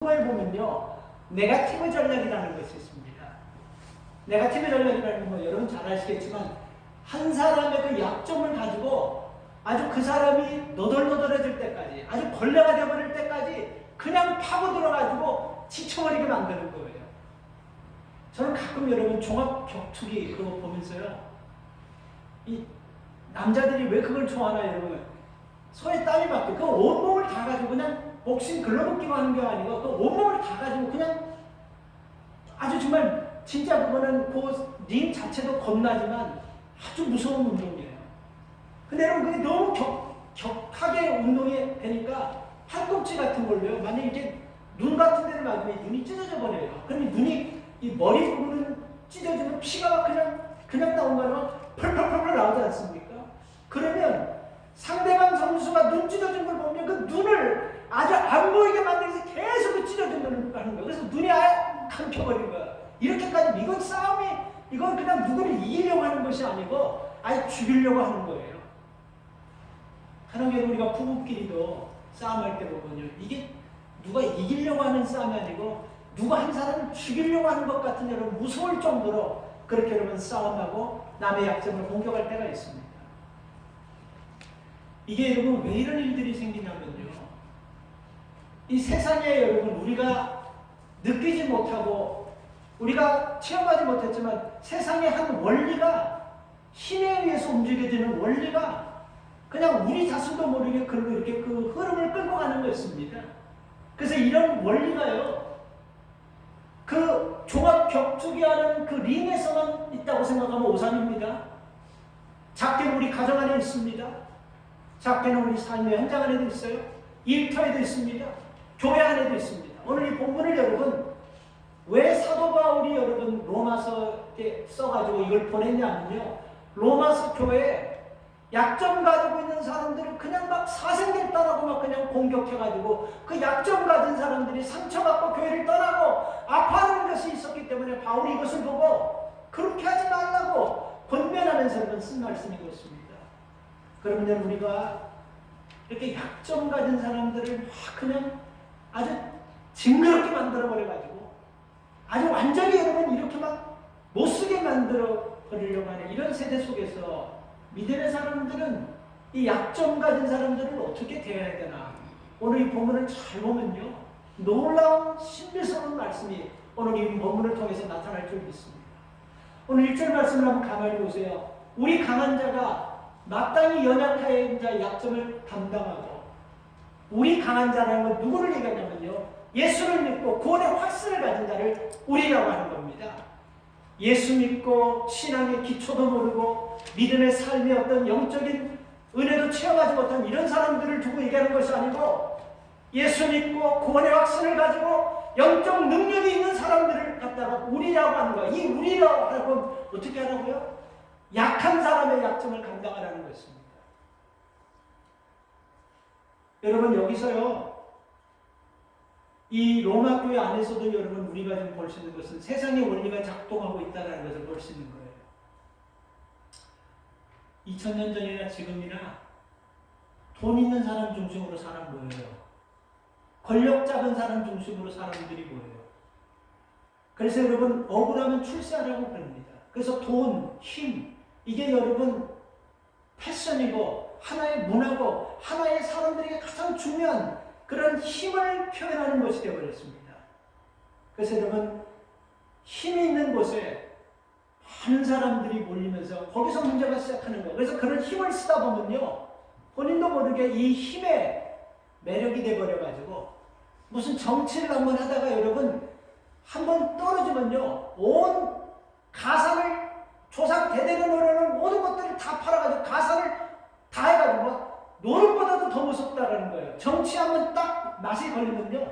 그거에 보면요, 네거티브 전략이라는 것이 있습니다. 네거티브 전략이라는 건 여러분 잘 아시겠지만 한 사람의 그 약점을 가지고 아주 그 사람이 너덜너덜해질 때까지, 아주 벌레가 되어버릴 때까지 그냥 파고 들어가지고 지쳐버리게 만드는 거예요. 저는 가끔 여러분 종합 격투기 그거 보면서요, 이 남자들이 왜 그걸 좋아하나 여러분, 손에 땀이 막혀 그 온몸을 다 가지고 그냥 복싱 글러브기만 하는 게 아니고 또 온몸을 다 가지고 그냥 아주 정말 진짜 그거는 그 링 자체도 겁나지만 아주 무서운 운동이에요. 근데 여러분 그게 너무 격하게 운동이 되니까 팔꿈치 같은 걸로요, 만약에 이렇게 눈 같은 데를 맞으면 눈이 찢어져 버려요. 그러면 눈이 이 머리 부분은 찢어지면 피가 그냥 나온 거는 펄펄펄펄 나오지 않습니까? 그러면 상대방 선수가 눈 찢어진 걸 보면 그 눈을 아주 안 보이게 만들어서 계속 그 찢어진 걸 하는 거예요. 그래서 눈이 아예 감겨버린 거야. 이렇게까지 이건 싸움이, 이건 그냥 누구를 이기려고 하는 것이 아니고 아예 죽이려고 하는 거예요. 하나님, 우리가 부부끼리도 싸움할 때 보면요, 이게 누가 이기려고 하는 싸움이 아니고 누가 한 사람을 죽이려고 하는 것 같은 여러분 무서울 정도로 그렇게 여러분 싸움하고 남의 약점을 공격할 때가 있습니다. 이게 여러분 왜 이런 일들이 생기냐면요, 이 세상에 여러분 우리가 느끼지 못하고 우리가 체험하지 못했지만 세상의 한 원리가, 힘에 의해서 움직여지는 원리가 그냥 우리 자신도 모르게 그걸로 이렇게 그 흐름을 끌고 가는 것입니다. 그래서 이런 원리가요, 그 종합 격투기 하는 그 링에서만 있다고 생각하면 오산입니다. 작게는 우리 가정 안에 있습니다. 작게는 우리 삶의 현장 안에도 있어요. 일터에도 있습니다. 교회 안에도 있습니다. 오늘 이 본문을 여러분 왜 사도 바울이 여러분 로마서에 써가지고 이걸 보냈냐면요, 로마서 교회에 약점 가지고 있는 사람들을 그냥 막 사생됐다라고 막 그냥 공격해가지고 그 약점 가진 사람들이 상처받고 교회를 떠나고 아파하는 것이 있었기 때문에 바울이 이것을 보고 그렇게 하지 말라고 권면하면서 쓴 말씀이 그렇습니다. 그러면 우리가 이렇게 약점 가진 사람들을 막 그냥 아주 징그럽게 만들어버려가지고 아주 완전히 여러분 이렇게 막 못쓰게 만들어버리려고 하는 이런 세대 속에서 믿음의 사람들은 이 약점 가진 사람들은 어떻게 대해야 되나, 오늘 이 본문을 잘 보면요, 놀라운 신비스러운 말씀이 오늘 이 본문을 통해서 나타날 줄 믿습니다. 오늘 1절 말씀을 한번 가만히 보세요. 우리 강한 자가 마땅히 연약한 자의 약점을 담당하고, 우리 강한 자라는 건 누구를 얘기하냐면요, 예수를 믿고 구원의 확신을 가진 자를 우리라고 하는 겁니다. 예수 믿고 신앙의 기초도 모르고 믿음의 삶의 어떤 영적인 은혜도 체험하지 못한 이런 사람들을 두고 얘기하는 것이 아니고, 예수 믿고 구원의 확신을 가지고 영적 능력이 있는 사람들을 갖다가 우리라고 하는 거예요. 이 우리라고 하는 어떻게 하라고요? 약한 사람의 약점을 감당하라는 것입니다. 여러분 여기서요, 이 로마 교회 안에서도 여러분 우리가 좀 볼 수 있는 것은 세상의 원리가 작동하고 있다는 것을 볼 수 있는 거예요. 2000년 전이나 지금이나 돈 있는 사람 중심으로 사람 모여요. 권력 잡은 사람 중심으로 사람들이 모여요. 그래서 여러분 억울하면 출세하라고 그럽니다. 그래서 돈, 힘, 이게 여러분 패션이고 하나의 문화고 하나의 사람들에게 가장 중요한 그런 힘을 표현하는 것이 되어버렸습니다. 그래서 여러분 힘이 있는 곳에 많은 사람들이 몰리면서 거기서 문제가 시작하는 거예요. 그래서 그런 힘을 쓰다 보면요, 본인도 모르게 이 힘에 매력이 돼버려가지고 무슨 정치를 한번 하다가 여러분 한번 떨어지면요, 온 가산을 조상 대대로 노래는 모든 것들을 다 팔아가지고 가산을 다 해가지고 노릇보다도 더 무섭다라는 거예요. 정치 한번 딱 맛이 걸리면요,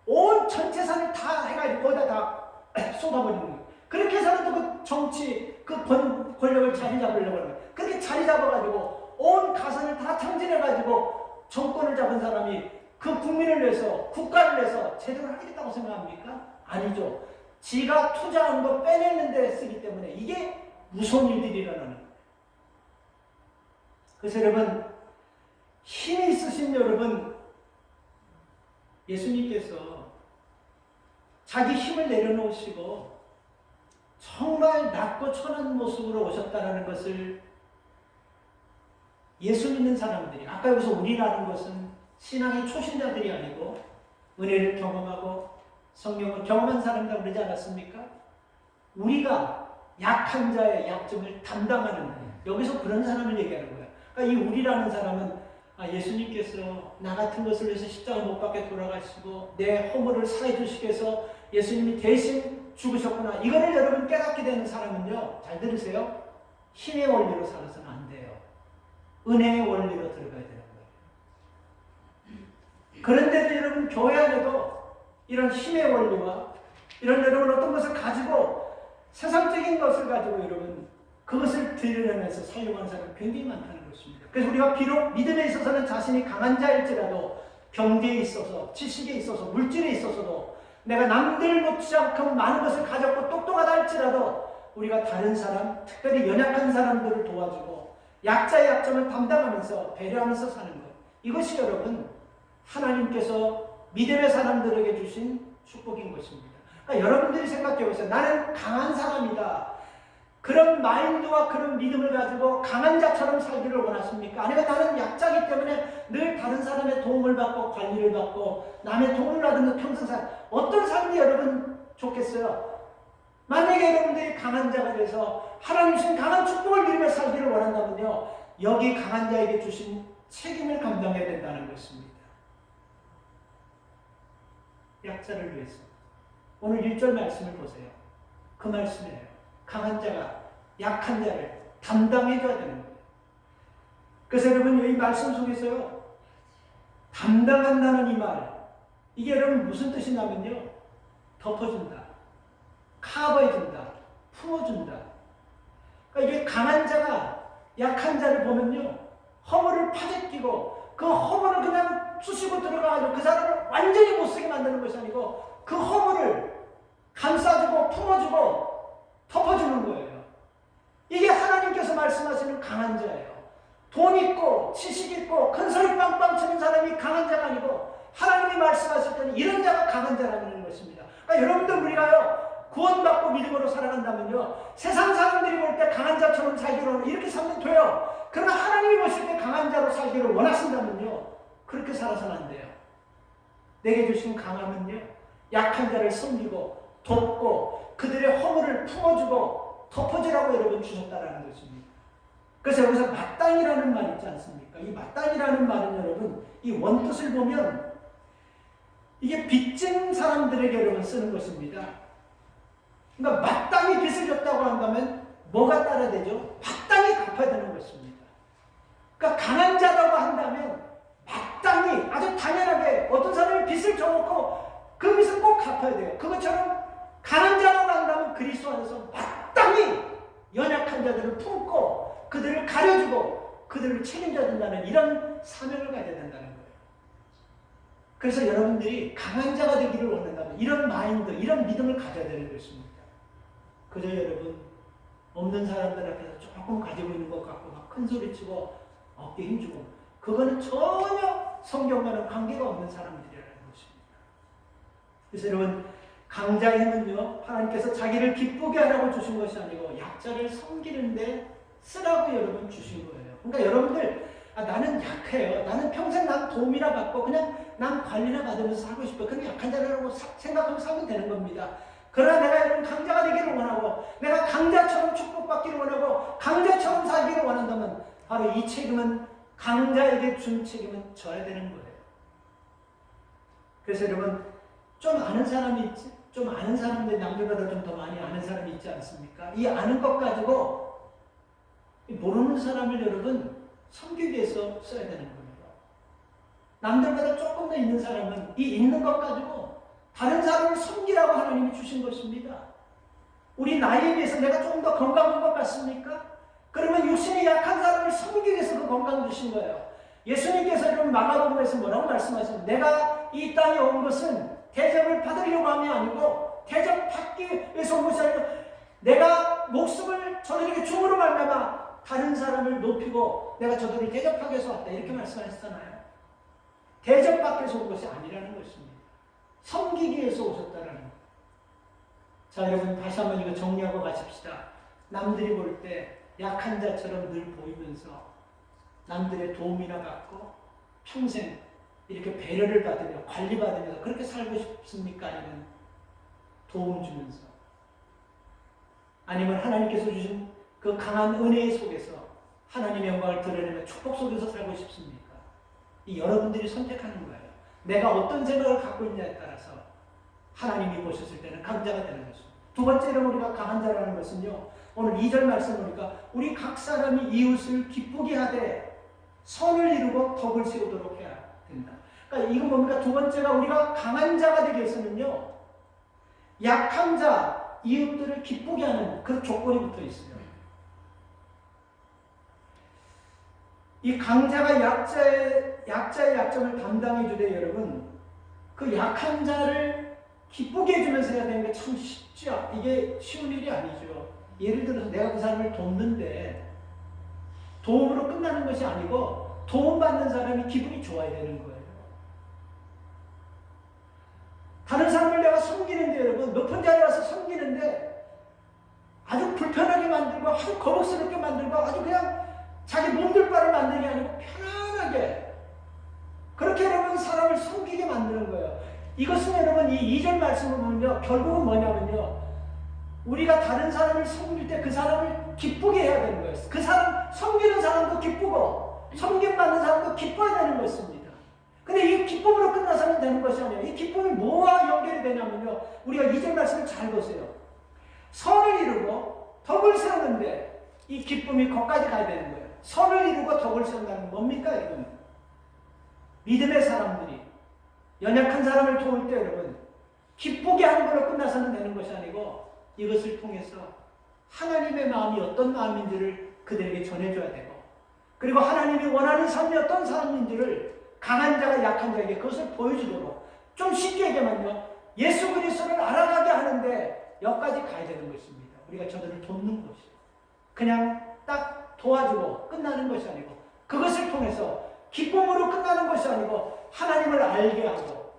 온 전 재산을 다 해가지고 거기다 다 쏟아버리는 거예요. 그렇게 해서라도 그 정치, 그 권력을 자리 잡으려고 하는 거예요. 그렇게 자리 잡아가지고 온 가산을 다 탕진해가지고 정권을 잡은 사람이 그 국민을 위해서, 국가를 위해서 제대로 하겠다고 생각합니까? 아니죠. 지가 투자한 거 빼내는 데 쓰기 때문에 이게 무서운 일들이 일어나는 거예요. 그래서 여러분 힘이 있으신 여러분 예수님께서 자기 힘을 내려놓으시고 정말 낮고 천한 모습으로 오셨다는 것을 예수 믿는 사람들이, 아까 여기서 우리라는 것은 신앙의 초신자들이 아니고 은혜를 경험하고 성령을 경험한 사람이라고 그러지 않았습니까? 우리가 약한 자의 약점을 담당하는, 여기서 그런 사람을 얘기하는 거예요. 그러니까 이 우리라는 사람은 예수님께서 나 같은 것을 위해서 십자가 못 박게 돌아가시고 내 허물을 사해 주시기 위해서 예수님이 대신 죽으셨구나. 이거를 여러분 깨닫게 되는 사람은요, 잘 들으세요. 힘의 원리로 살아서는 안 돼요. 은혜의 원리로 들어가야 되는 거예요. 그런데도 여러분 교회 안에도 이런 힘의 원리와 이런 여러분 어떤 것을 가지고 세상적인 것을 가지고 여러분 그것을 드러내면서 사용하는 사람이 굉장히 많다는 것입니다. 그래서 우리가 비록 믿음에 있어서는 자신이 강한 자일지라도 경제에 있어서, 지식에 있어서, 물질에 있어서도 내가 남들 못지않게 많은 것을 가졌고 똑똑하다 할지라도 우리가 다른 사람, 특별히 연약한 사람들을 도와주고 약자의 약점을 담당하면서 배려하면서 사는 것, 이것이 여러분 하나님께서 믿음의 사람들에게 주신 축복인 것입니다. 그러니까 여러분들이 생각해 보세요. 나는 강한 사람이다. 그런 마인드와 그런 믿음을 가지고 강한 자처럼 살기를 원하십니까? 아니면 나는 약자이기 때문에 늘 다른 사람의 도움을 받고 관리를 받고 남의 도움을 받으면서 평생 어떤 삶이 여러분 좋겠어요? 만약에 여러분들이 강한 자가 돼서 하나님 주신 강한 축복을 누리며 살기를 원한다면요, 여기 강한 자에게 주신 책임을 감당해야 된다는 것입니다. 약자를 위해서. 오늘 1절 말씀을 보세요. 그 말씀이에요. 강한 자가 약한 자를 담당해줘야 되는 거예요. 그래서 여러분 이 말씀 속에서요, 담당한다는 이 말, 이게 여러분 무슨 뜻이냐면요, 덮어준다, 커버해준다, 품어준다. 그러니까 이게 강한 자가 약한 자를 보면요, 허물을 파재끼고 그 허물을 그냥 쑤시고 들어가가지고 그 사람을 완전히 못쓰게 만드는 것이 아니고 그 허물을 감싸주고 품어주고 덮어주는 거예요. 이게 하나님께서 말씀하시는 강한 자예요. 돈 있고 지식 있고 큰 소리 빵빵 치는 사람이 강한 자가 아니고 하나님이 말씀하실 때는 이런 자가 강한 자라는 것입니다. 그러니까 여러분들 우리가요, 구원받고 믿음으로 살아간다면요, 세상 사람들이 볼 때 강한 자처럼 살기로 이렇게 살면 돼요. 그러나 하나님이 보실 때 강한 자로 살기를 원하신다면요, 그렇게 살아서는 안 돼요. 내게 주신 강함은요, 약한 자를 섬기고 돕고 그들의 허물을 품어주고 덮어주라고 여러분 주셨다라는 것입니다. 그래서 여기서 마땅이라는 말 있지 않습니까? 이 마땅이라는 말은 여러분 이 원뜻을 보면 이게 빚진 사람들에게 여러분 쓰는 것입니다. 그러니까 마땅히 빚을 졌다고 한다면 뭐가 따라야 되죠? 마땅히 갚아야 되는 것입니다. 그러니까 강한 자라고 한다면 마땅히 아주 당연하게 어떤 사람이 빚을 져놓고 그 빚을 꼭 갚아야 돼요. 그것처럼 강한 자라고 한다면 그리스도 안에서 마땅히 연약한 자들을 품고 그들을 가려주고 그들을 책임져야 된다는 이런 사명을 가져야 된다는 거예요. 그래서 여러분들이 강한 자가 되기를 원한다면 이런 마인드, 이런 믿음을 가져야 되는 것입니다. 그저 여러분 없는 사람들 앞에서 조금 가지고 있는 것 같고 막 큰 소리치고 어깨 힘주고 그거는 전혀 성경과는 관계가 없는 사람들이라는 것입니다. 그래서 여러분 강자의 힘은요, 하나님께서 자기를 기쁘게 하라고 주신 것이 아니고 약자를 섬기는데 쓰라고 여러분 주신 거예요. 그러니까 여러분들 나는 약해요. 나는 평생 난 도움이나 받고 그냥 난 관리나 받으면서 살고 싶어. 그냥 약한 자라고 생각하면 살면 되는 겁니다. 그러나 내가 여러분 강자가 되기를 원하고 내가 강자처럼 축복받기를 원하고 강자처럼 살기를 원한다면 바로 이 책임은 강자에게 준 책임은 져야 되는 거예요. 그래서 여러분 좀 아는 사람이 있지? 좀 아는 사람들 남들보다 좀 더 많이 아는 사람이 있지 않습니까? 이 아는 것 가지고 모르는 사람을 여러분 섬기기 위해서 써야 되는 겁니다. 남들보다 조금 더 있는 사람은 이 있는 것 가지고 다른 사람을 섬기라고 하나님이 주신 것입니다. 우리 나이에 비해서 내가 조금 더 건강한 것 같습니까? 그러면 육신이 약한 사람을 섬기기 위해서 그 건강을 주신 거예요. 예수님께서 여러분 마가복음에서 뭐라고 말씀하시면 내가 이 땅에 온 것은 대접을 받으려고 함이 아니고 대접받기 위해서 온 것이 아니고 내가 목숨을 저들에게 줌으로 말미암아 다른 사람을 높이고 내가 저들을 대접하기 위해서 왔다 이렇게 말씀하셨잖아요. 대접받기 위해서 온 것이 아니라는 것입니다. 섬기기 위해서 오셨다는 거. 자, 여러분 다시 한번 이거 정리하고 가십시다. 남들이 볼 때 약한 자처럼 늘 보이면서 남들의 도움이나 받고 평생 이렇게 배려를 받으며 관리받으면서 그렇게 살고 싶습니까? 아니면 도움 주면서? 아니면 하나님께서 주신 그 강한 은혜 속에서 하나님의 영광을 드러내며 축복 속에서 살고 싶습니까? 이 여러분들이 선택하는 거예요. 내가 어떤 생각을 갖고 있냐에 따라서 하나님이 보셨을 때는 강자가 되는 것입니다. 두 번째로 우리가 강한 자라는 것은요, 오늘 2절 말씀 보니까 우리 각 사람이 이웃을 기쁘게 하되 선을 이루고 덕을 세우도록 해야 된다. 그러니까 이건 뭡니까? 두 번째가 우리가 강한 자가 되기 위해서는요, 약한 자, 이웃들을 기쁘게 하는 그런 조건이 붙어 있어요. 이 강자가 약자의 약점을 담당해 주되 여러분, 그 약한 자를 기쁘게 해주면서 해야 되는 게 참 쉽죠. 이게 쉬운 일이 아니죠. 예를 들어서 내가 그 사람을 돕는데 도움으로 끝나는 것이 아니고 도움받는 사람이 기분이 좋아야 되는 거예요. 다른 사람을 내가 섬기는데 여러분, 높은 자리에 와서 섬기는데 아주 불편하게 만들고 아주 거북스럽게 만들고 아주 그냥 자기 몸둘 바를 만드는 게 아니고 편안하게 그렇게 여러분 사람을 섬기게 만드는 거예요. 이것은 여러분 이 2절 말씀을 보면요, 결국은 뭐냐면요, 우리가 다른 사람을 섬길 때 그 사람을 기쁘게 해야 되는 거예요. 그 사람, 섬기는 사람도 기쁘고 섬김받는 사람도 기뻐야 되는 것입니다. 근데 이 기쁨으로 끝나서는 되는 것이 아니에요. 이 기쁨이 뭐와 연결이 되냐면요, 우리가 2절 말씀을 잘 보세요. 선을 이루고 덕을 세우는데 이 기쁨이 거기까지 가야 되는 거예요. 선을 이루고 덕을 세운다는 건 뭡니까 여러분? 믿음의 사람들이 연약한 사람을 도울 때 여러분, 기쁘게 하는 걸로 끝나서는 되는 것이 아니고 이것을 통해서 하나님의 마음이 어떤 마음인지를 그들에게 전해줘야 되고, 그리고 하나님이 원하는 삶이 어떤 삶인지를 강한 자가 약한 자에게 그것을 보여주도록, 좀 쉽게 얘기하면요, 예수 그리스도를 알아가게 하는데 여기까지 가야 되는 것입니다. 우리가 저들을 돕는 것이요, 그냥 딱 도와주고 끝나는 것이 아니고 그것을 통해서 기쁨으로 끝나는 것이 아니고 하나님을 알게 하고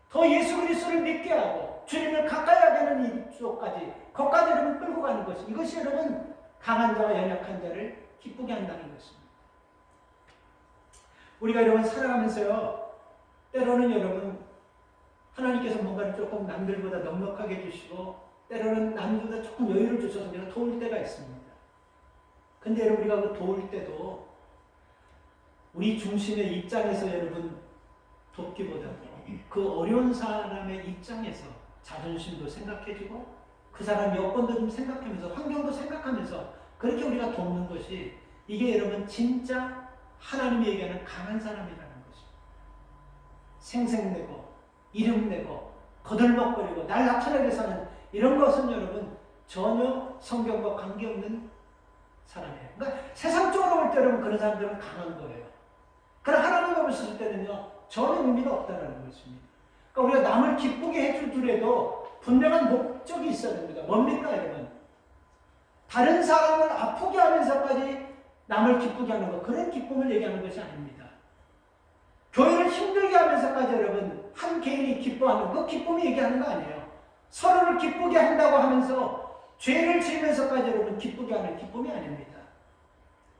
더 예수 그리스도를 믿게 하고 주님을 가까이 하게 하는 이쪽까지, 거기까지 여러분 끌고 가는 것이, 이것이 여러분 강한 자와 연약한 자를 기쁘게 한다는 것입니다. 우리가 여러분 살아가면서요, 때로는 여러분 하나님께서 뭔가를 조금 남들보다 넉넉하게 해주시고 때로는 남들보다 조금 여유를 주셔서 우리가 도울 때가 있습니다. 근데 여러분 우리가 그 도울 때도 우리 중심의 입장에서 여러분 돕기보다도 그 어려운 사람의 입장에서 자존심도 생각해주고 그 사람 여건도 좀 생각하면서 환경도 생각하면서 그렇게 우리가 돕는 것이, 이게 여러분 진짜 하나님이 얘기하는 강한 사람이라는 것입니다. 생색내고 이름내고 거들먹거리고 날 나타내게 사는 이런 것은 여러분 전혀 성경과 관계없는 사람이에요. 그러니까 세상적으로 볼 때 여러분 그런 사람들은 강한 거예요. 그러나 하나님을 보셨을 때는요, 전혀 의미가 없다는 것입니다. 그러니까 우리가 남을 기쁘게 해주더라도 분명한 목적이 있어야 됩니다. 뭡니까 여러분? 다른 사람을 아프게 하면서까지 남을 기쁘게 하는 것, 그런 기쁨을 얘기하는 것이 아닙니다. 교회를 힘들게 하면서까지 여러분 한 개인이 기뻐하는 그 기쁨이 얘기하는 거 아니에요. 서로를 기쁘게 한다고 하면서 죄를 지으면서까지 여러분 기쁘게 하는 기쁨이 아닙니다.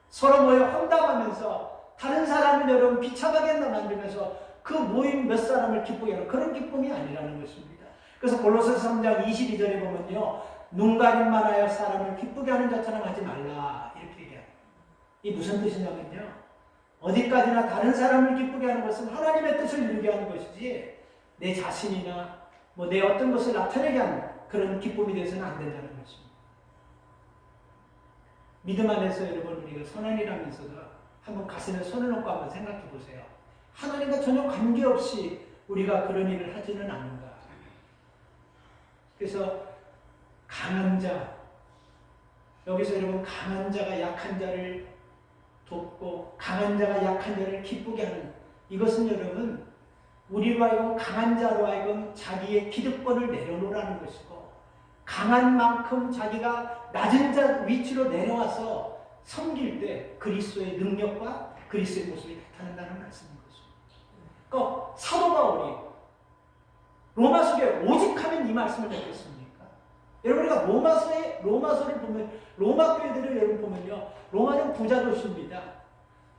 서로 모여 혼담하면서 다른 사람을 여러분 비참하게 만들면서 그 모임 몇 사람을 기쁘게 하는 그런 기쁨이 아니라는 것입니다. 그래서 골로새서 3장 22절에 보면요, 눈 가림만 하여 사람을 기쁘게 하는 자처럼 하지 말라, 이렇게 얘기합니다. 이 무슨 뜻이냐면요, 어디까지나 다른 사람을 기쁘게 하는 것은 하나님의 뜻을 이루게 하는 것이지 내 자신이나 뭐 내 어떤 것을 나타내게 하는 그런 기쁨이 되어서는 안 된다는 것입니다. 믿음 안에서 여러분 우리가 선한이라면서도 한번 가슴에 손을 놓고 한번 생각해 보세요. 하나님과 전혀 관계없이 우리가 그런 일을 하지는 않는가. 그래서 강한 자, 여기서 여러분 강한 자가 약한 자를 돕고 강한 자가 약한 자를 기쁘게 하는, 이것은 여러분 우리로 하여금 강한 자로 하여금 자기의 기득권을 내려놓으라는 것이고, 강한 만큼 자기가 낮은 자 위치로 내려와서 섬길 때 그리스도의 능력과 그리스도의 모습이 나타난다는 말씀인 것입니다. 그러니까 사도 바울이 로마 속에 오직 하면 이 말씀을 냈겠습니까? 여러분 우리가 로마서를 보면 로마 교회들을 여러분 보면요. 로마는 부자 도시입니다.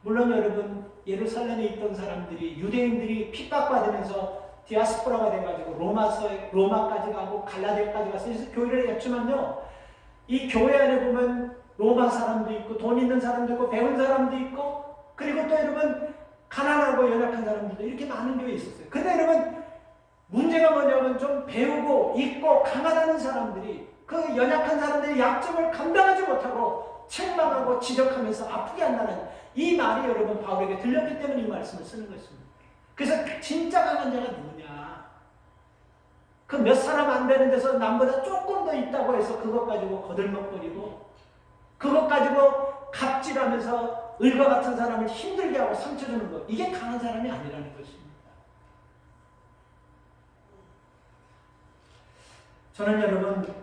물론 여러분 예루살렘에 있던 사람들이 유대인들이 핍박받으면서 디아스포라가 돼가지고 로마까지 가고 갈라디아까지 가서 교회를 했지만요. 이 교회 안에 보면 로마 사람도 있고 돈 있는 사람도 있고 배운 사람도 있고 그리고 또 여러분 가난하고 연약한 사람들도 이렇게 많은 교회에 있었어요. 근데 여러분 문제가 뭐냐면 좀 배우고 있고 강하다는 사람들이 그 연약한 사람들의 약점을 감당하지 못하고 책망하고 지적하면서 아프게 한다는 이 말이 여러분 바울에게 들렸기 때문에 이 말씀을 쓰는 것입니다. 그래서 진짜 강한 자가 누구냐? 그 몇 사람 안 되는 데서 남보다 조금 더 있다고 해서 그것 가지고 거들먹거리고 그것 가지고 갑질하면서 을과 같은 사람을 힘들게 하고 상처 주는 것, 이게 강한 사람이 아니라는 것입니다. 저는 여러분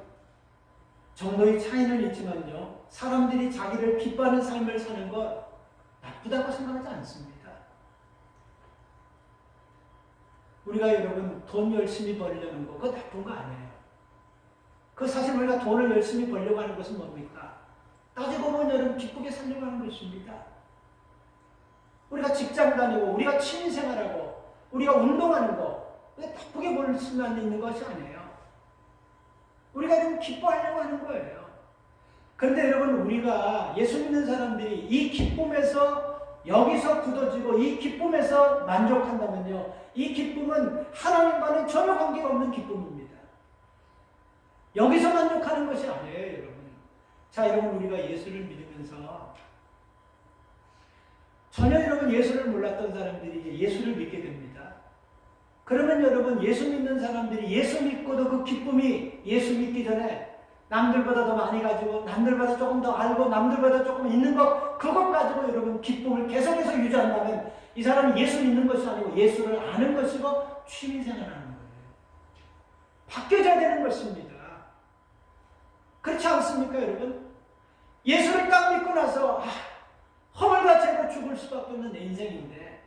정도의 차이는 있지만요, 사람들이 자기를 기뻐하는 삶을 사는 것 나쁘다고 생각하지 않습니다. 우리가 여러분 돈 열심히 벌려는 거 그거 나쁜 거 아니에요. 그 사실 우리가 돈을 열심히 벌려고 하는 것은 뭡니까? 따지고 보면 여러분 기쁘게 살려고 하는 것입니다. 우리가 직장 다니고 우리가 취미생활하고 우리가 운동하는 거 나쁘게 볼 수만 있는 것이 아니에요. 우리가 좀 기뻐하려고 하는 거예요. 그런데 여러분 우리가 예수 믿는 사람들이 이 기쁨에서 여기서 굳어지고 이 기쁨에서 만족한다면요, 이 기쁨은 하나님과는 전혀 관계가 없는 기쁨입니다. 여기서 만족하는 것이 아니에요, 여러분. 자, 여러분 우리가 예수를 믿으면서 전혀 여러분 예수를 몰랐던 사람들이 이제 예수를 믿게 됩니다. 그러면 여러분 예수 믿는 사람들이 예수 믿고도 그 기쁨이 예수 믿기 전에 남들보다 더 많이 가지고 남들보다 조금 더 알고 남들보다 조금 있는 것, 그것 가지고 여러분 기쁨을 계속해서 유지한다면 이 사람은 예수 믿는 것이 아니고 예수를 아는 것이고 취미생활하는 거예요. 바뀌어져야 되는 것입니다. 그렇지 않습니까, 여러분? 예수를 딱 믿고 나서 허물과 죄로 죽을 수밖에 없는 내 인생인데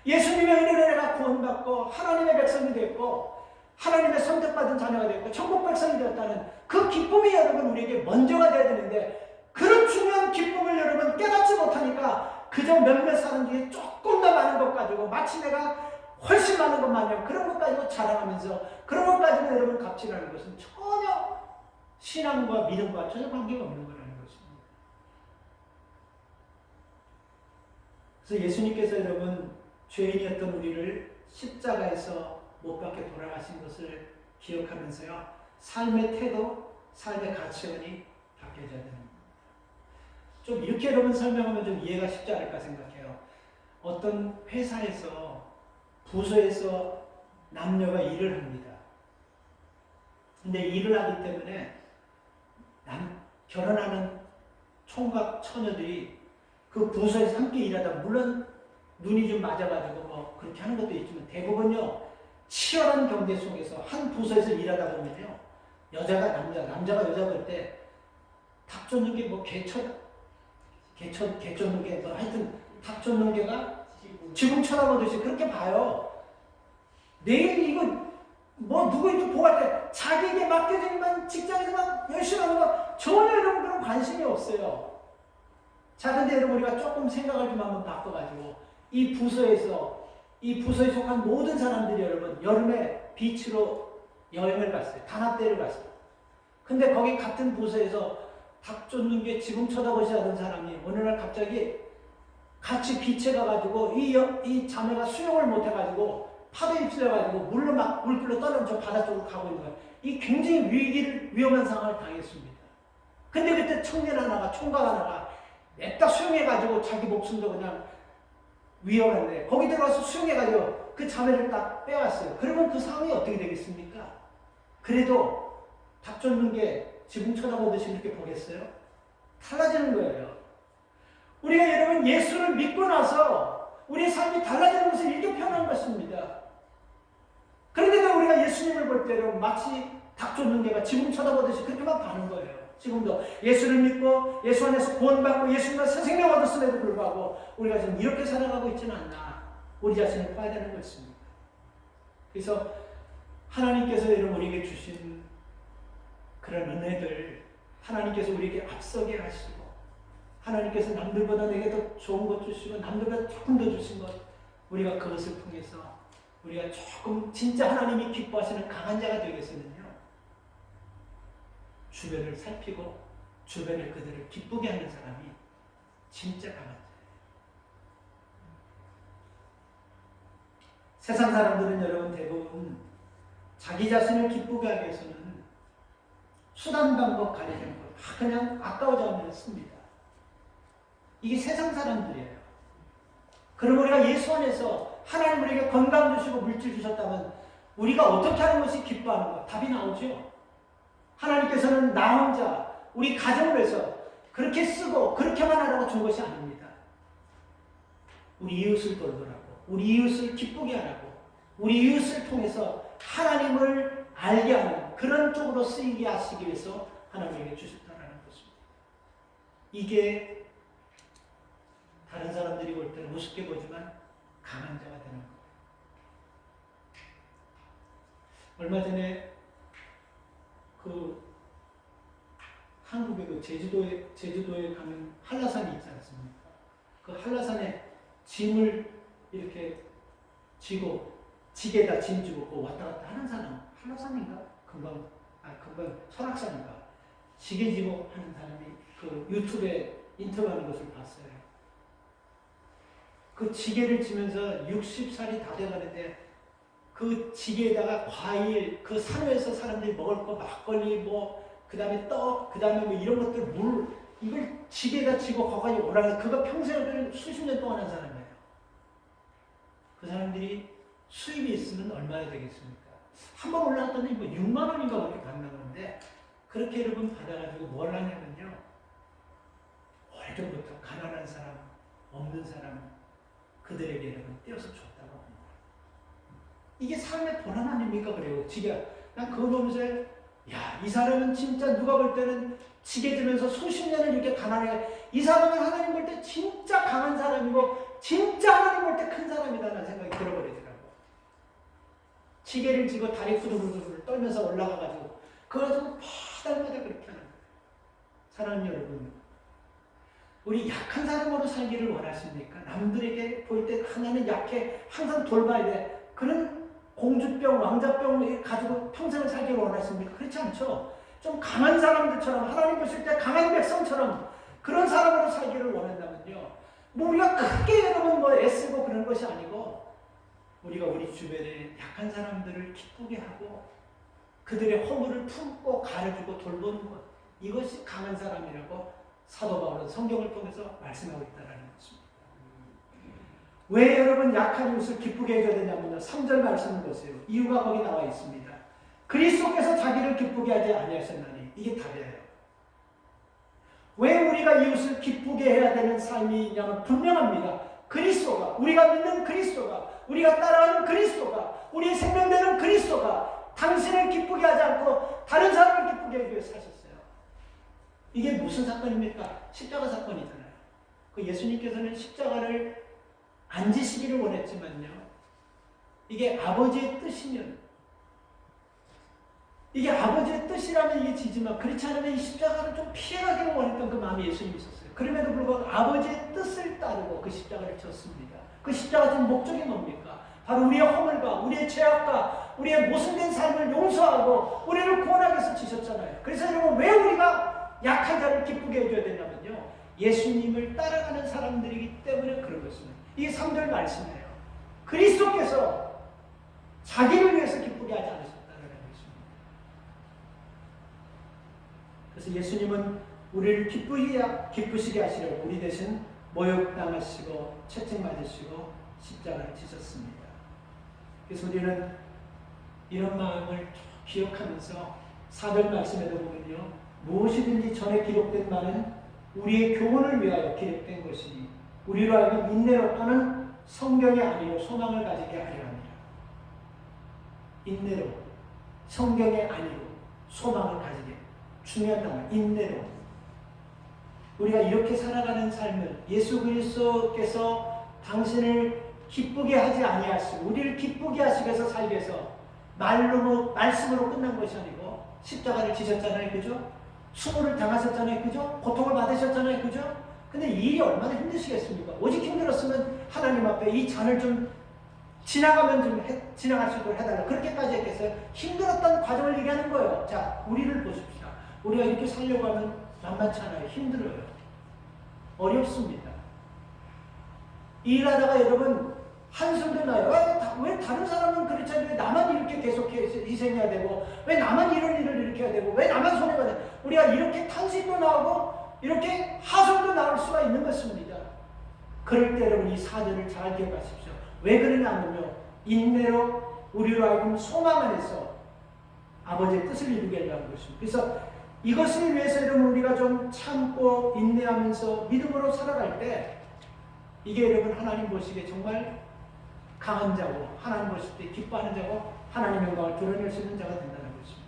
예수님의 은혜로 내가 구원받고 하나님의 백성이 됐고 하나님의 선택받은 자녀가 됐고 천국 백성이 되었다는 그 기쁨이 여러분 우리에게 먼저가 되어야 되는데, 그런 중요한 기쁨을 여러분 깨닫지 못하니까 그저 몇몇 사람 중에 조금 더 많은 것 가지고 마치 내가 훨씬 많은 것 마냥 그런 것 가지고 자랑하면서 그런 것 가지고 여러분 갑질하는 것은 전혀 신앙과 믿음과 전혀 관계가 없는 거라는 것입니다. 그래서 예수님께서 여러분 죄인이었던 우리를 십자가에서 못 박혀 돌아가신 것을 기억하면서요, 삶의 태도, 삶의 가치관이 바뀌어져야 됩니다. 좀 이렇게 여러분 설명하면 좀 이해가 쉽지 않을까 생각해요. 어떤 회사에서, 부서에서 남녀가 일을 합니다. 근데 일을 하기 때문에 결혼하는 총각 처녀들이 그 부서에서 함께 일하다 물론 눈이 좀 맞아가지고 뭐 그렇게 하는 것도 있지만 대부분요, 치열한 경제 속에서 한 부서에서 일하다 보면요, 여자가 남자가 여자 볼 때 닭 쫓는 게 뭐 개 쫓는 게 뭐 하여튼 닭 쫓는 개가 지금 쳐다보듯이 그렇게 봐요. 내일 이거 뭐 누구인지 보갈 때 자기에게 맡겨진만 직장에서만 열심히 하는 거 전혀 여러분 그런 관심이 없어요. 자, 근데 여러분 우리가 조금 생각을 좀 한번 바꿔가지고 이 부서에 속한 모든 사람들이 여러분 여름에 비치로 여행을 갔어요. 단합대회를 갔어요. 근데 거기 같은 부서에서 닭 쫓는 게 지금 쳐다보지 않은 사람이 어느 날 갑자기 같이 비치에 가가지고 이 자매가 수영을 못해가지고 파도에 휩쓸려가지고 물길로 떠넘쳐 바다 쪽으로 가고 있는 거예요. 이 굉장히 위험한 상황을 당했습니다. 근데 그때 청년 하나가, 총각 하나가 냅다 수영해가지고 자기 목숨도 그냥 위험한데 거기 들어가서 수영해가지고 그 자매를 딱 빼왔어요. 그러면 그 상황이 어떻게 되겠습니까? 그래도 닭 쫓는 게 지금 쳐다보듯이 이렇게 보겠어요? 달라지는 거예요. 우리가 여러분 예수를 믿고 나서 우리의 삶이 달라지는 것을 이렇게 표현한 것입니다. 그런데도 우리가 예수님을 볼 때는 마치 닭 쫓는 개가 지금 쳐다보듯이 그렇게만 봐는 거예요. 지금도 예수를 믿고 예수 안에서 구원받고 예수님과 새 생명 얻었음에도 불구하고 우리가 지금 이렇게 살아가고 있지는 않나, 우리 자신을 봐야 되는 것입니다. 그래서 하나님께서 여러분 우리에게 주신 그런 은혜들, 하나님께서 우리에게 앞서게 하시고, 하나님께서 남들보다 내게 더 좋은 것 주시고 남들보다 조금 더 주신 것, 우리가 그것을 통해서 우리가 조금 진짜 하나님이 기뻐하시는 강한 자가 되기 위해서는요, 주변을 살피고 주변의 그들을 기쁘게 하는 사람이 진짜 강한 자예요. 세상 사람들은 여러분 대부분 자기 자신을 기쁘게 하기 위해서는 수단 방법 가리는 것 그냥 아까워져 하면 씁니다. 이게 세상 사람들이에요. 그럼 우리가 예수 안에서 하나님 우리에게 건강 주시고 물질 주셨다면 우리가 어떻게 하는 것이 기뻐하는 것? 답이 나오죠. 하나님께서는 나 혼자 우리 가정을 위해서 그렇게 쓰고 그렇게만 하라고 준 것이 아닙니다. 우리 이웃을 돌보라고, 우리 이웃을 기쁘게 하라고, 우리 이웃을 통해서 하나님을 알게 하는 그런 쪽으로 쓰이게 하시기 위해서 하나님에게 주셨다는 것입니다. 이게 다른 사람들이 볼 때는 우습게 보지만 강한 자가 되는 거예요. 얼마 전에 한국의 제주도에 가면 한라산이 있지 않습니까? 그 한라산에 짐을 이렇게 지고 지게다 짐 지고 왔다 갔다 하는 사람, 한라산인가? 금방 설악산인가? 지게 지고 하는 사람이 그 유튜브에 인터뷰하는 것을 봤어요. 그 지게를 지면서 60살이 다 돼가는데 그 지게에다가 과일, 그 산에서 사람들이 먹을 거 막걸리 그 다음에 떡, 그 다음에 이런 것들 물, 이걸 지게에다 지고 거기까지 오라는 그거 평생을 수십 년 동안 한 사람이에요. 그 사람들이 수입이 있으면 얼마나 되겠습니까? 한 번 올라갔더니 6만 원인가 그렇게 받는 건데 그렇게 여러분 받아가지고 뭘 하냐면요. 오래전부터 가난한 사람, 없는 사람 그들에게 여러분 떼어서 줬다고 합니다. 이게 삶의 본원 아닙니까? 그래요. 난 그거 보면서 이 사람은 진짜 누가 볼 때는 지게 지면서 수십 년을 이렇게 가난해. 이 사람은 하나님 볼 때 진짜 강한 사람이고 진짜 하나님 볼 때 큰 사람이다라는 생각이 들어버리더라고요. 지게를 지고 다리 후들후들 떨면서 올라가가지고 그걸 가지고 매달마다 그렇게 하는 거예요. 사랑하는 여러분, 우리 약한 사람으로 살기를 원하십니까? 남들에게 볼 때 하나는 약해 항상 돌봐야 돼. 그런 공주병, 왕자병 가지고 평생을 살기를 원하십니까? 그렇지 않죠. 좀 강한 사람들처럼 하나님 보실 때 강한 백성처럼 그런 사람으로 살기를 원한다면요. 우리가 크게 여러분 애쓰고 그런 것이 아니고 우리가 우리 주변에 약한 사람들을 기쁘게 하고 그들의 허물을 품고 가려주고 돌보는 것, 이것이 강한 사람이라고 사도 바울은 성경을 통해서 말씀하고 있다는 것입니다. 왜 여러분 약한 이웃을 기쁘게 해줘야 되냐면요. 3절 말씀을 보세요. 이유가 거기 나와 있습니다. 그리스도께서 자기를 기쁘게 하지 아니하셨나니, 이게 답이에요. 왜 우리가 이웃을 기쁘게 해야 되는 삶이 있냐면 분명합니다. 그리스도가, 우리가 믿는 그리스도가, 우리가 따라가는 그리스도가, 우리의 생명되는 그리스도가 당신을 기쁘게 하지 않고 다른 사람을 기쁘게 하기 위해서 사셨어요. 이게 무슨 사건입니까? 십자가 사건이잖아요. 그 예수님께서는 십자가를 안 지시기를 원했지만요. 이게 아버지의 뜻이면, 이게 아버지의 뜻이라면 이게 지지만 그렇지 않으면 이 십자가를 좀 피해가기를 원했던 그 마음이 예수님이 있었어요. 그럼에도 불구하고 아버지의 뜻을 따르고 그 십자가를 졌습니다. 그 십자가 진 목적이 뭡니까? 바로 우리의 허물과 우리의 죄악과 우리의 모순된 삶을 용서하고 우리를 구원하기 위해서 지셨잖아요. 그래서 여러분, 왜 우리가 약한 자를 기쁘게 해줘야 되냐면요. 예수님을 따라가는 사람들이기 때문에 그런 것입니다. 이게 3절 말씀이에요. 그리스도께서 자기를 위해서 기쁘게 하지 않으셨다는 것입니다. 그래서 예수님은 우리를 기쁘시게 하시려고 우리 대신 모욕당하시고 채찍맞으시고 십자가를 지셨습니다. 그래서 우리는 이런 마음을 기억하면서 4절 말씀에도 보면요. 무엇이든지 전에 기록된 말은 우리의 교훈을 위하여 기록된 것이니 우리로 하여금 인내로 또는 성경의 아니로 소망을 가지게 하려 합니다. 인내로, 성경의 아니로 소망을 가지게. 중요한 단어, 인내로. 우리가 이렇게 살아가는 삶을 예수 그리스도께서 당신을 기쁘게 하지 아니하시고 우리를 기쁘게 하시기 위해서 살기 위해서 말씀으로 끝난 것이 아니고 십자가를 지셨잖아요. 그죠? 수모를 당하셨잖아요. 그죠? 고통을 받으셨잖아요. 그죠? 근데 이 일이 얼마나 힘드시겠습니까? 오직 힘들었으면 하나님 앞에 이 잔을 좀 지나가면 지나갈 수 있도록 해달라. 그렇게까지 했겠어요? 힘들었던 과정을 얘기하는 거예요. 자, 우리를 보십시오. 우리가 이렇게 살려고 하면 만만치 않아요. 힘들어요. 어렵습니다. 일하다가 여러분 한숨도 나요. 왜 다른 사람은 그렇지 않은데 나만 이렇게 계속 희생해야 되고, 왜 나만 이런 일을 이렇게 해야 되고, 왜 나만 손해가 돼? 우리가 이렇게 탄식도 나오고 이렇게 하소연도 나올 수가 있는 것입니다. 그럴 때 여러분 이 사절을 잘 기억하십시오. 왜 그러냐면요, 인내로 우리로 하여금 소망 안에서 아버지의 뜻을 이루게 하려는 것입니다. 그래서 이것을 위해서 여러분 우리가 좀 참고 인내하면서 믿음으로 살아갈 때, 이게 여러분 하나님 보시기에 정말 강한 자고, 하나님 보실 때 기뻐하는 자고, 하나님의 영광을 드러낼 수 있는 자가 된다는 것입니다.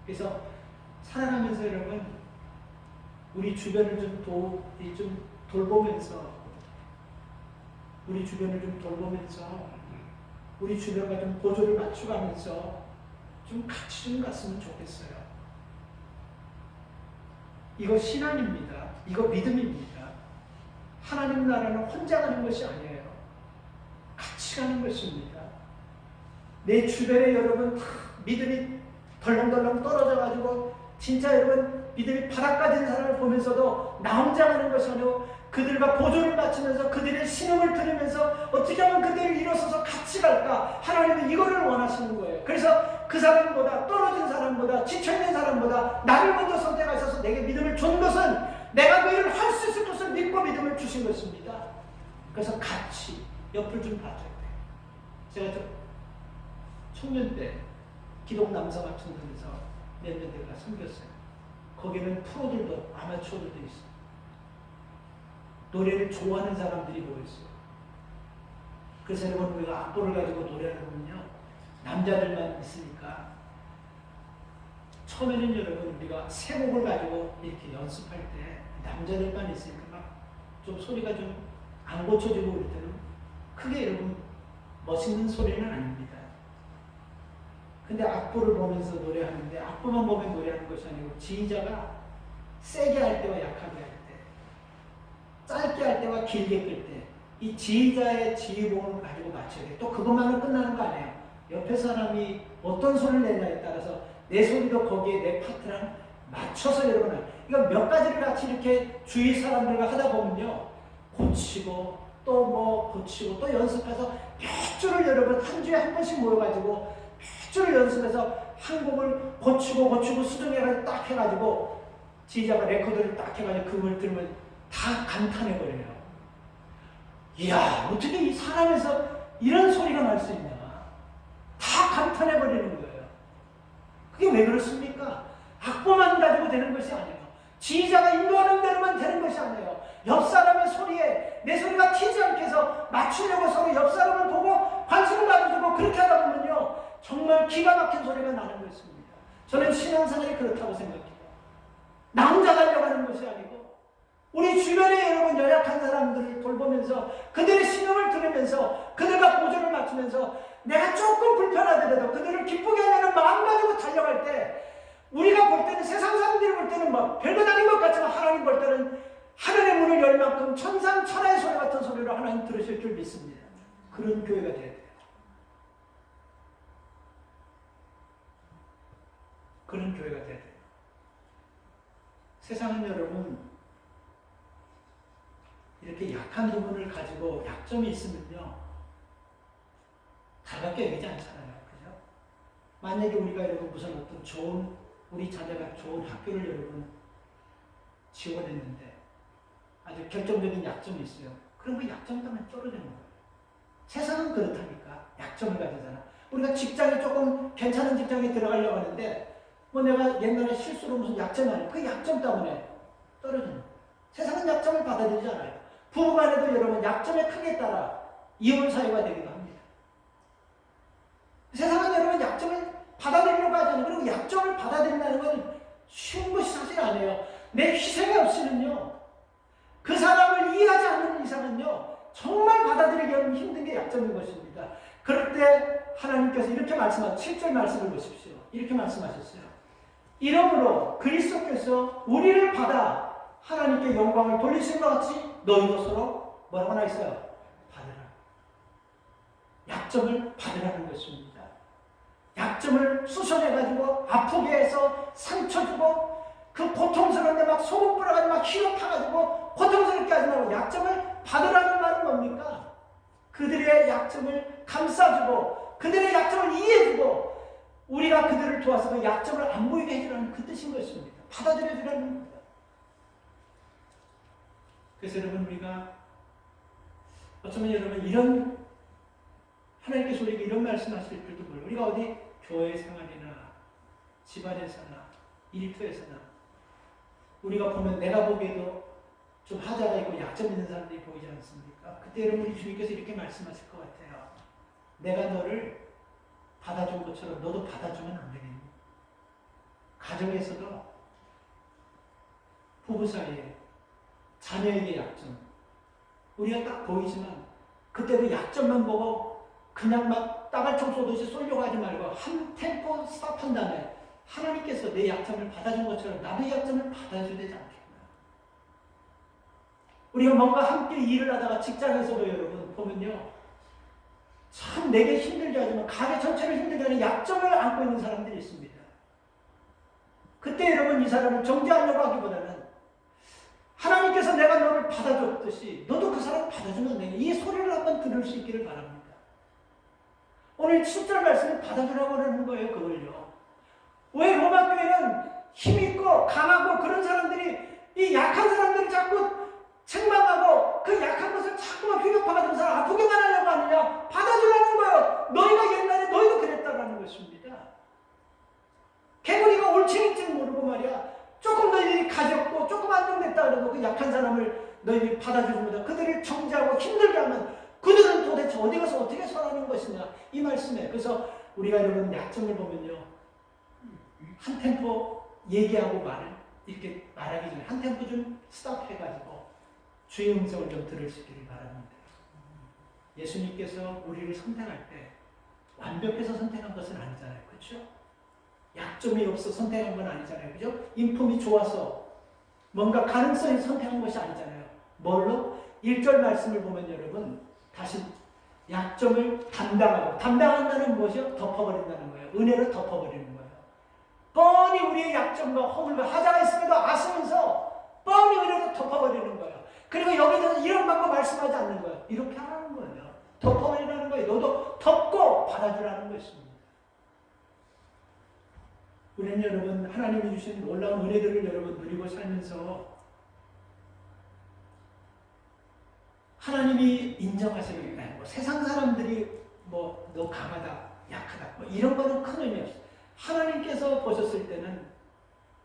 그래서 살아가면서 여러분 우리 주변을 좀 돌보면서, 우리 주변을 좀 돌보면서, 우리 주변과 좀 보조를 맞춰가면서 좀 같이 좀 갔으면 좋겠어요. 이거 신앙입니다. 이거 믿음입니다. 하나님 나라는 혼자 가는 것이 아니에요. 같이 가는 것입니다. 내 주변에 여러분 다 믿음이 덜렁덜렁 떨어져가지고 진짜 여러분 믿음이 바닥까지 있는 사람을 보면서도 나 혼자 가는 것이 아니고 그들과 보조를 맞추면서 그들의 신음을 들으면서 어떻게 하면 그들을 일어서서 같이 갈까? 하나님은 이거를 원하시는 거예요. 그래서 그 사람보다, 떨어진 사람보다, 지쳐있는 사람보다 나를 먼저 선택하셔서 내게 믿음을 준 것은 내가 그 일을 할 수 있을 것을 믿고 믿음을 주신 것입니다. 그래서 같이 옆을 좀 봐줘야 돼요. 제가 청년 때 기독 남성합창단에서 몇 년 내가 섬겼어요. 거기는 프로들도 아마추어들도 있어요. 노래를 좋아하는 사람들이 모였어요. 그래서 여러분 우리가 악보를 가지고 노래를 하면요, 남자들만 있으니까 처음에는 여러분 우리가 세 곡을 가지고 이렇게 연습할 때 남자들만 있으니까 막 좀 소리가 좀 안 고쳐지고 그럴 때는 크게 여러분 멋있는 소리는 아닙니다. 근데 악보를 보면서 노래하는데 악보만 보면 노래하는 것이 아니고 지휘자가 세게 할 때와 약하게 할 때, 짧게 할 때와 길게 끌 때 이 지휘자의 지휘봉을 가지고 맞춰야 돼요. 또 그것만은 끝나는 거 아니에요. 옆에 사람이 어떤 소리를 내냐에 따라서 내 소리도 거기에 내 파트랑 맞춰서 여러분, 이거 몇 가지를 같이 이렇게 주위 사람들과 하다 보면요, 고치고 또 고치고 또 연습해서 몇 주를 여러분 한 주에 한 번씩 모여가지고 몇 주를 연습해서 한 곡을 고치고 수정해가지고 딱 해가지고 지휘자가 레코드를 딱 해가지고 그걸 들으면 다 감탄해버려요. 이야, 어떻게 이 사람에서 이런 소리가 날 수 있냐. 다 감탄해버리는 거예요. 그게 왜 그렇습니까? 악보만 가지고 되는 것이 아니에요. 지휘자가 인도하는 대로만 되는 것이 아니에요. 옆 사람의 소리에 내 소리가 튀지 않게 해서 맞추려고 서로 옆 사람을 보고 관심을 가져주고 그렇게 하다 보면요, 정말 기가 막힌 소리가 나는 것입니다. 저는 신앙생활이 그렇다고 생각해요. 나 혼자 달려가는 것이 아니고 우리 주변에 여러분 연약한 사람들을 돌보면서 그들의 신음을 들으면서 그들과 보조를 맞추면서 내가 조금 불편하더라도 그들을 기쁘게 하려는 마음 가지고 달려갈 때, 우리가 볼 때는, 세상 사람들이 볼 때는 막 별것 아닌 것 같지만 하나님 볼 때는 하늘의 문을 열 만큼 천상천하의 소리 같은 소리로 하나님 들으실 줄 믿습니다. 그런 교회가 돼야 돼요. 그런 교회가 돼야 돼요. 세상은 여러분 이렇게 약한 부분을 가지고 약점이 있으면요, 달갑게 여기지 않잖아요. 그죠? 만약에 우리가 여러분 무슨 어떤 좋은, 우리 자녀가 좋은 학교를 여러분 지원했는데 아주 결정적인 약점이 있어요. 그럼 그 약점 때문에 떨어지는 거예요. 세상은 그렇다니까. 약점을 가지잖아. 우리가 직장에 조금 괜찮은 직장에 들어가려고 하는데 내가 옛날에 실수로 무슨 약점이 아니에요. 그 약점 때문에 떨어지는 거예요. 세상은 약점을 받아들이지 않아요. 부부간에도 여러분 약점의 크기에 따라 이혼 사유가 되기도 합니다. 세상은 여러분 약점을 받아들이려고 하잖아요. 그리고 약점을 받아들인다는 건 쉬운 것이 사실 아니에요. 내 희생이 없이는요, 그 사람을 이해하지 않는 이상은요, 정말 받아들이기 힘든 게 약점인 것입니다. 그럴 때 하나님께서 이렇게 말씀하셨어요. 7절 말씀을 보십시오. 이렇게 말씀하셨어요. 이러므로 그리스도께서 우리를 받아 하나님께 영광을 돌리신 것 같이 너희도 서로 뭐라고 하나 있어요? 받으라. 약점을 받으라는 것입니다. 약점을 수선해가지고 아프게 해서 상처 주고 그 고통스러운데 막 소금 뿌려가지고 막 휘어 타가지고 고통스럽게 하지 말고 약점을 받으라는 말은 뭡니까? 그들의 약점을 감싸주고 그들의 약점을 이해해주고 우리가 그들을 도와서 그 약점을 안 보이게 해주라는 그 뜻인 것입니다. 받아들여주라는 겁니다. 그래서 여러분 우리가 어쩌면 여러분 이런 하나님께서 우리에게 이런 말씀하실 줄도 몰라요. 우리가 어디 교회 생활이나 집안에서나 일터에서나 우리가 보면 내가 보기에도 좀 하자가 있고 약점 있는 사람들이 보이지 않습니까? 그때 여러분 우리 주님께서 이렇게 말씀하실 것 같아요. 내가 너를 받아준 것처럼 너도 받아주면 안 되겠니? 가정에서도 부부 사이에 자녀에게 약점 우리가 딱 보이지만 그때도 약점만 보고 그냥 막 따발총 쏘듯이 쏠려고 하지 말고 한 템포 스탑한 다음에 하나님께서 내 약점을 받아준 것처럼 나도 약점을 받아줘야 되지 않겠나. 우리가 뭔가 함께 일을 하다가 직장에서도 여러분 보면요. 참 내게 힘들게 하지만 가게 전체를 힘들게 하는 약점을 안고 있는 사람들이 있습니다. 그때 여러분 이 사람을 정죄하려고 하기보다는 하나님께서 내가 너를 받아줬듯이 너도 그 사람을 받아주면 돼. 이 소리를 한번 들을 수 있기를 바랍니다. 오늘 7절 말씀을 받아주라고 하는 거예요. 그걸요. 왜 로마 교회는 힘있고 강하고 그런 사람들이 이 약한 사람들을 자꾸 책망하고 그 약한 것을 자꾸만 휘격파가 된 사람 아프게만 하려고 하느냐. 받아주라는 거예요. 너희가 옛날에 너희도 그랬다라는 것입니다. 개구리가 올챙인지는 모르고 말이야. 조금 너희들이 가졌고 조금 안정됐다 그러고 그 약한 사람을 너희들이 받아주십니다. 그들을 정죄하고 힘들게 하면 그들은 도대체 어디 가서 어떻게 살아가는 것이냐 이 말씀에. 그래서 우리가 여러분 약점을 보면요 한 템포 얘기하고 말을 이렇게 말하기 전에 한 템포 좀 스탑해가지고 주의 음성을 좀 들으시기를 바랍니다. 예수님께서 우리를 선택할 때 완벽해서 선택한 것은 아니잖아요. 그렇죠? 약점이 없어 선택한 건 아니잖아요. 그죠? 인품이 좋아서 뭔가 가능성이 선택한 것이 아니잖아요. 뭘로? 1절 말씀을 보면 여러분 다시 약점을 담당한다는 무엇이요? 덮어버린다는 거예요. 은혜로 덮어버리는 거예요. 뻔히 우리의 약점과 허물과 하자가 있음에도 아시면서 뻔히 은혜로 덮어버리는 거예요. 그리고 여기서 이런 방법 말씀하지 않는 거예요. 이렇게 하라는 거예요. 덮어버리라는 거예요. 너도 덮고 받아주라는 것입니다. 우리는 여러분 하나님이 주신 놀라운 은혜들을 여러분 누리고 살면서 하나님이 인정하시는 뭐 세상 사람들이 뭐 너 강하다, 약하다 뭐 이런 거는 큰 의미 없어요. 하나님께서 보셨을 때는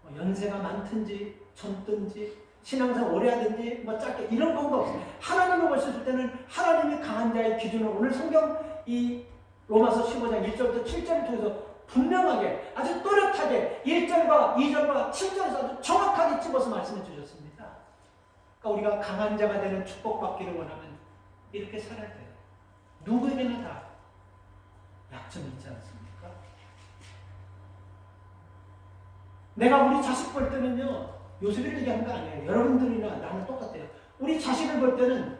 뭐 연세가 많든지 젊든지 신앙생활 오래 하든지 뭐 짧게 이런 건 없어요. 하나님을 보셨을 때는 하나님이 강한 자의 기준으로 오늘 성경 이 로마서 15장 1절부터 7절을 통해서 분명하게 아주 또렷하게 1절과 2절과 7절에서 아주 정확하게 집어서 말씀해 주셨습니다. 그러니까 우리가 강한 자가 되는 축복받기를 원하면 이렇게 살아야 돼요. 누구에게나 다 약점이 있지 않습니까? 내가 우리 자식 볼 때는요, 요셉을 얘기하는 거 아니에요. 여러분들이나 나는 똑같아요. 우리 자식을 볼 때는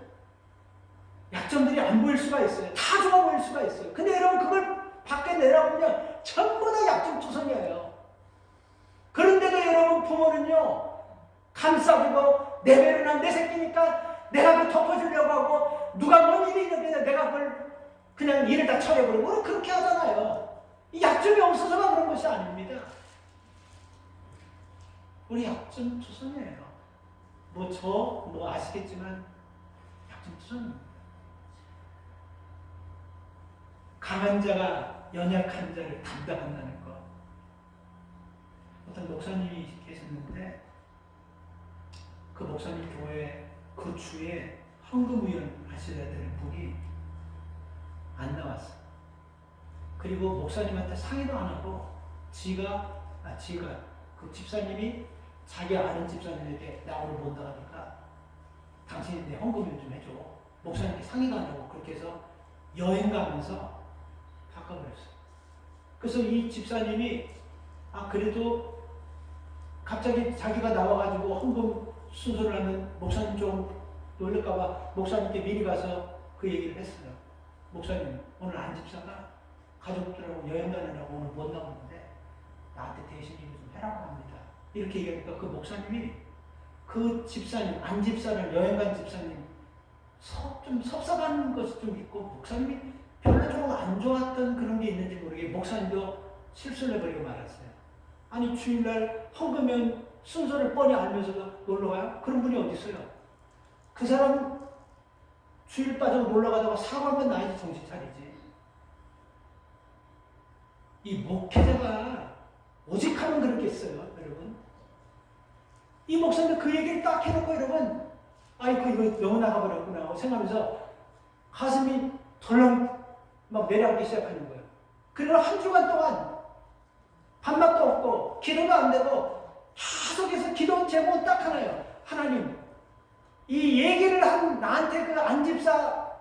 약점들이 안 보일 수가 있어요. 다 좋아 보일 수가 있어요. 근데 여러분 그걸 밖에 내려보면 전부 다 약점투성이에요. 그런데도 여러분 부모는요, 감싸주고 내 배는 내 새끼니까 내가 그 덮어주려고 하고 누가 뭔 일이 있는데 내가 그걸 그냥 일을 다 처리해버리고 그렇게 하잖아요. 이 약점이 없어서가 그런 것이 아닙니다. 우리 약점투성이에요. 뭐 아시겠지만 약점투성입니다. 강한 자가 연약한 자를 담당한다는 것. 어떤 목사님이 계셨는데 그 목사님 교회 그 주에 헌금위원 하셔야 되는 분이 안 나왔어. 그리고 목사님한테 상의도 안 하고 지가 그 집사님이 자기 아는 집사님에게 나 오늘 못 나가니까 당신이 내 헌금을 좀 해줘. 목사님께 상의도 안 하고 그렇게 해서 여행 가면서 바꿔버렸어요. 그래서 이 집사님이 그래도 갑자기 자기가 나와가지고 헌금 순서를 하면 목사님 좀 놀랄까봐 목사님께 미리 가서 그 얘기를 했어요. 목사님, 오늘 안 집사가 가족들하고 여행 가느라고 오늘 못 나오는데 나한테 대신 일 좀 해라고 합니다. 이렇게 얘기하니까 그 목사님이 그 집사님, 안 집사를 여행 간 집사님 좀 섭섭한 것이 좀 있고 목사님이 별로 좀 안 좋았던 그런 게 있는지 모르게 목사님도 실수를 해버리고 말았어요. 아니 주일날 헌금면 순서를 뻔히 알면서도 놀러가요? 그런 분이 어디 있어요? 그 사람 주일 빠지고 놀러가다가 사고 한번 나야지 정신 차리지. 이 목회자가 오직하면 그렇겠어요, 여러분. 이 목사님 그 얘기를 딱 해놓고 여러분, 아이고 이거 너무 나가버렸구나 생각하면서 가슴이 덜렁 막 내려앉기 시작하는 거예요. 그리고 한 주간 동안 밥맛도 없고 기도도 안 되고 계속해서 기도 제목은 딱 하나예요. 하나님, 이 얘기를 한 나한테 그 안집사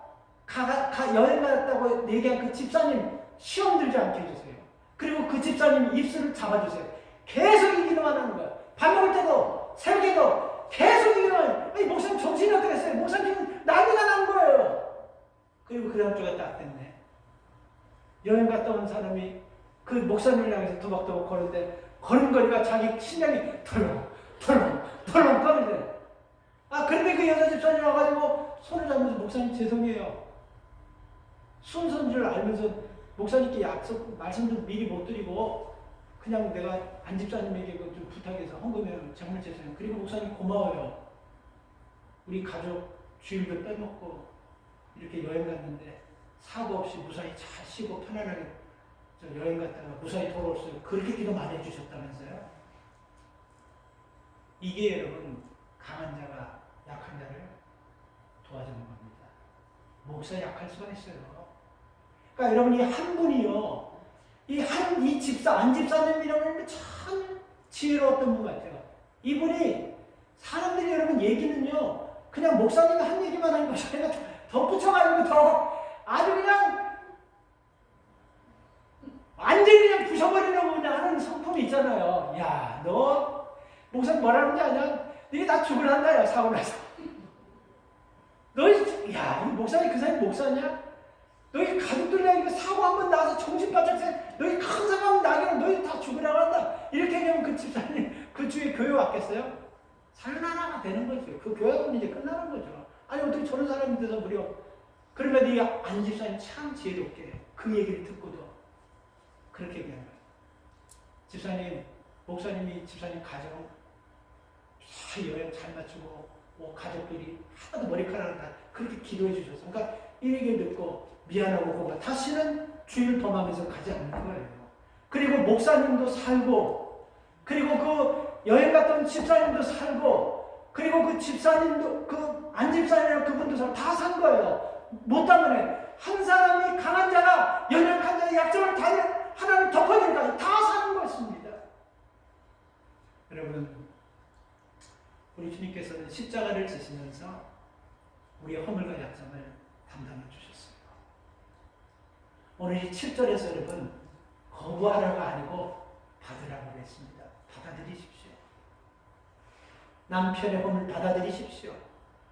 여행 갔다고 얘기한 그 집사님 시험 들지 않게 해주세요. 그리고 그 집사님 입술을 잡아주세요. 계속 이 기도만 하는 거예요. 밥 먹을 때도 새벽에도 계속 이 기도만. 아니 목사님 정신이 어떻겠어요? 목사님 지금 난리가 난 거예요. 그리고 그 다음 주가 딱 됐네. 여행 갔다 온 사람이 그 목사님을 향해서 도박도박 걸는데 걸음걸이가 자기 심장이 덜렁 떨리네. 그런데 그 여자 집사님 와가지고 손을 잡으면서 목사님 죄송해요. 순서인 줄 알면서 목사님께 말씀 좀 미리 못 드리고 그냥 내가 안 집사님에게 좀 부탁해서 헌금해요. 정말 죄송해요. 그리고 목사님 고마워요. 우리 가족 주일도 빼먹고 이렇게 여행 갔는데 사고 없이 무사히 잘 쉬고 편안하게 여행 갔다가 무사히 돌아왔어요. 그렇게 기도 많이 해주셨다면서요. 이게 여러분 강한 자가 약한 자를 도와주는 겁니다. 목사 약할 수가 있어요. 그러니까 여러분 이 한 분이요, 이 집사 안 집사님이라는 참 지혜로웠던 분 같아요. 이분이 사람들이 여러분 얘기는요 그냥 목사님이 한 얘기만 하는 것이 아니라 덧붙여가지고 더 아주 그냥 완전히 그냥 부셔버리려고 그냥 하는 성품이 있잖아요. 야, 너 목사님 뭐라는지 아냐? 너희 다 죽으란다, 야, 사고 나서. 너희, 야, 이 목사님 그 사람이 목사냐? 너희 가족들이랑 이거 사고 한번 나와서 정신 바짝 세, 너희 큰 사고 나기는 너희 다 죽으라고 한다. 이렇게 하면 그 집사님 그 주에 교회 왔겠어요? 살만하가 되는 거죠. 그 교회는 이제 끝나는 거죠. 아니 어떻게 저런 사람이 돼서 무려. 그러니까 이 안 집사님 참 지혜롭게 그 얘기를 듣고도 그렇게 얘기하는 거예요. 집사님, 목사님이 집사님 가정 잘 여행 잘 마치고 가족들이 하나도 머리카락을 다 그렇게 기도해 주셔서 그러니까 이 얘기를 듣고 미안하고 고마 다시는 주일 범하면서 가지 않는 거예요. 그리고 목사님도 살고 그리고 그 여행 갔던 집사님도 살고 그리고 그 집사님도 그 안 집사님이랑 그분도 살고 다 산 거예요. 못 때문에 한 사람이 강한 자가 연약한 자의 약점을 다 하나를 덮어내니까 다 사는 것입니다. 여러분, 우리 주님께서는 십자가를 지시면서 우리의 허물과 약점을 담당해 주셨어요. 오늘 이 7절에서 여러분 거부하라가 아니고 받으라고 했습니다. 받아들이십시오. 남편의 허물 받아들이십시오.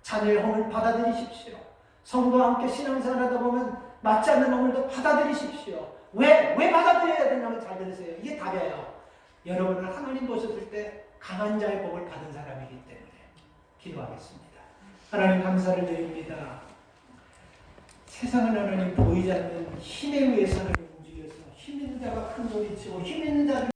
자녀의 허물 받아들이십시오. 성도와 함께 신앙생활 하다 보면 맞지 않는 허물도 받아들이십시오. 왜 받아들여야 되냐면 잘 들으세요. 이게 답이에요. 여러분은 하나님 보셨을 때 강한 자의 복을 받은 사람이기 때문에 기도하겠습니다. 하나님 감사를 드립니다. 세상은 하나님 보이지 않는 힘에 의해서 하나님 움직여서 힘 있는 자가 큰 소리치고 힘 있는 자를